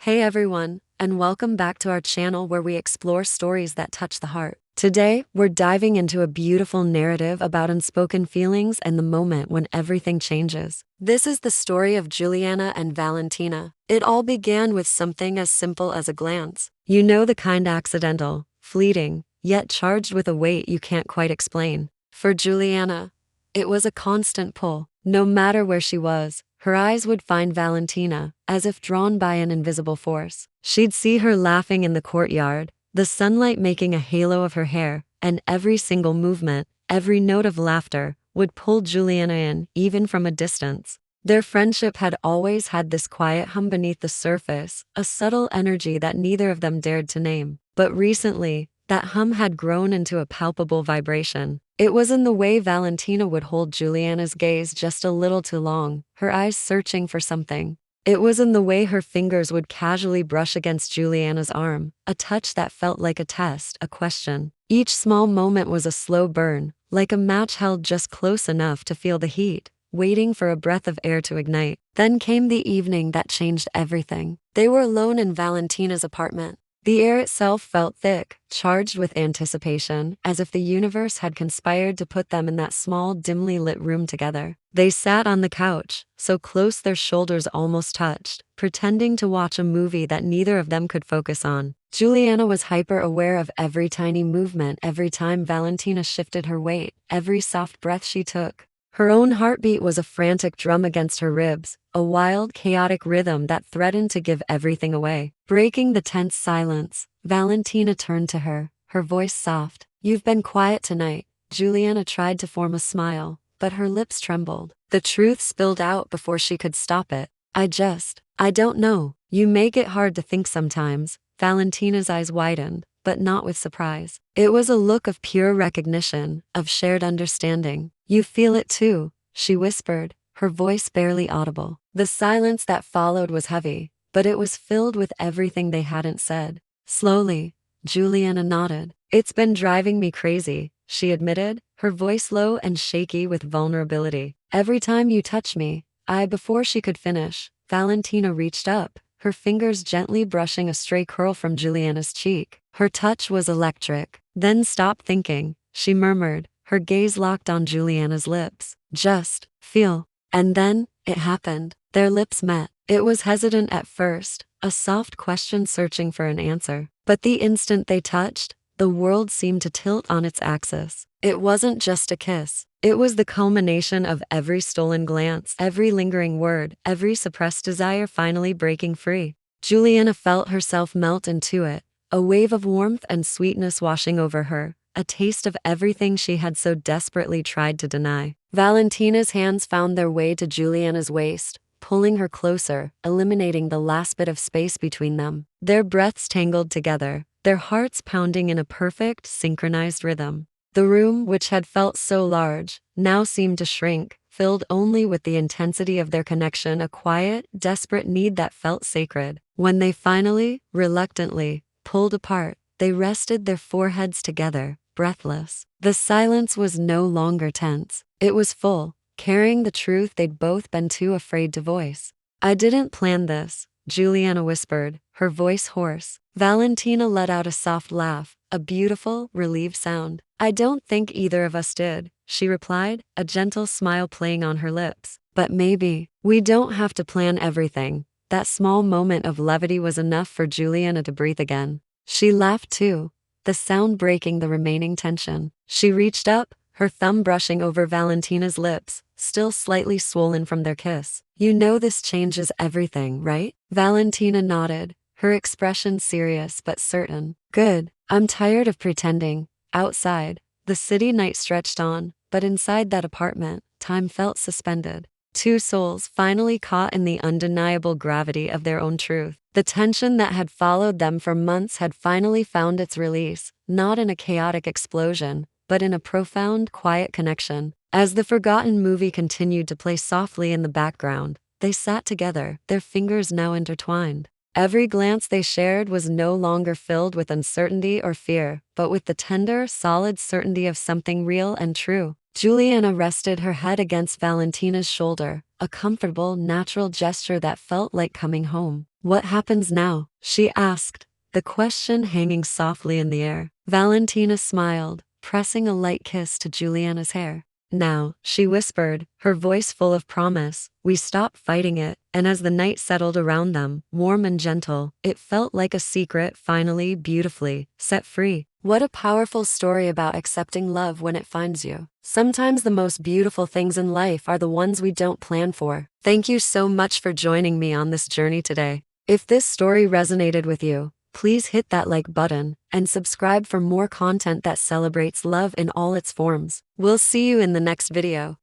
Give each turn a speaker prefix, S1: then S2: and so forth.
S1: Hey everyone, and welcome back to our channel where we explore stories that touch the heart. Today, we're diving into a beautiful narrative about unspoken feelings and the moment when everything changes. This is the story of Juliana and Valentina. It all began with something as simple as a glance. You know, the kind accidental, fleeting, yet charged with a weight you can't quite explain. For Juliana, it was a constant pull. No matter where she was, her eyes would find Valentina, as if drawn by an invisible force. She'd see her laughing in the courtyard, the sunlight making a halo of her hair, and every single movement, every note of laughter, would pull Juliana in, even from a distance. Their friendship had always had this quiet hum beneath the surface, a subtle energy that neither of them dared to name. But recently, that hum had grown into a palpable vibration. It was in the way Valentina would hold Juliana's gaze just a little too long, her eyes searching for something. It was in the way her fingers would casually brush against Juliana's arm, a touch that felt like a test, a question. Each small moment was a slow burn, like a match held just close enough to feel the heat, waiting for a breath of air to ignite. Then came the evening that changed everything. They were alone in Valentina's apartment. The air itself felt thick, charged with anticipation, as if the universe had conspired to put them in that small, dimly lit room together. They sat on the couch, so close their shoulders almost touched, pretending to watch a movie that neither of them could focus on. Juliana was hyper-aware of every tiny movement, every time Valentina shifted her weight, every soft breath she took. Her own heartbeat was a frantic drum against her ribs, a wild, chaotic rhythm that threatened to give everything away. Breaking the tense silence, Valentina turned to her, her voice soft. "You've been quiet tonight." Juliana tried to form a smile, but her lips trembled. The truth spilled out before she could stop it. I don't know. You make it hard to think sometimes." Valentina's eyes widened, but not with surprise. It was a look of pure recognition, of shared understanding. "You feel it too," she whispered, her voice barely audible. The silence that followed was heavy, but it was filled with everything they hadn't said. Slowly, Juliana nodded. "It's been driving me crazy," she admitted, her voice low and shaky with vulnerability. "Every time you touch me, Before she could finish, Valentina reached up, her fingers gently brushing a stray curl from Juliana's cheek. Her touch was electric. "Then stop thinking," she murmured, her gaze locked on Juliana's lips. "Just feel." And then, it happened. Their lips met. It was hesitant at first, a soft question searching for an answer. But the instant they touched, the world seemed to tilt on its axis. It wasn't just a kiss. It was the culmination of every stolen glance, every lingering word, every suppressed desire finally breaking free. Juliana felt herself melt into it, a wave of warmth and sweetness washing over her, a taste of everything she had so desperately tried to deny. Valentina's hands found their way to Juliana's waist, pulling her closer, eliminating the last bit of space between them. Their breaths tangled together, their hearts pounding in a perfect, synchronized rhythm. The room, which had felt so large, now seemed to shrink, filled only with the intensity of their connection, a quiet, desperate need that felt sacred. When they finally, reluctantly, pulled apart, they rested their foreheads together, breathless. The silence was no longer tense. It was full, carrying the truth they'd both been too afraid to voice. "I didn't plan this," Juliana whispered, her voice hoarse. Valentina let out a soft laugh, a beautiful, relieved sound. "I don't think either of us did," she replied, a gentle smile playing on her lips. "But maybe we don't have to plan everything." That small moment of levity was enough for Juliana to breathe again. She laughed too, the sound breaking the remaining tension. She reached up, her thumb brushing over Valentina's lips, still slightly swollen from their kiss. "You know this changes everything, right?" Valentina nodded, her expression serious but certain. "Good. I'm tired of pretending." Outside, the city night stretched on, but inside that apartment, time felt suspended. Two souls finally caught in the undeniable gravity of their own truth. The tension that had followed them for months had finally found its release, not in a chaotic explosion, but in a profound, quiet connection. As the forgotten movie continued to play softly in the background, they sat together, their fingers now intertwined. Every glance they shared was no longer filled with uncertainty or fear, but with the tender, solid certainty of something real and true. Juliana rested her head against Valentina's shoulder, a comfortable, natural gesture that felt like coming home. "What happens now?" she asked, the question hanging softly in the air. Valentina smiled, pressing a light kiss to Juliana's hair. "Now," she whispered, her voice full of promise, "we stop fighting it." And as the night settled around them, warm and gentle, it felt like a secret finally, beautifully, set free. What a powerful story about accepting love when it finds you. Sometimes the most beautiful things in life are the ones we don't plan for. Thank you so much for joining me on this journey today. If this story resonated with you, please hit that like button and subscribe for more content that celebrates love in all its forms. We'll see you in the next video.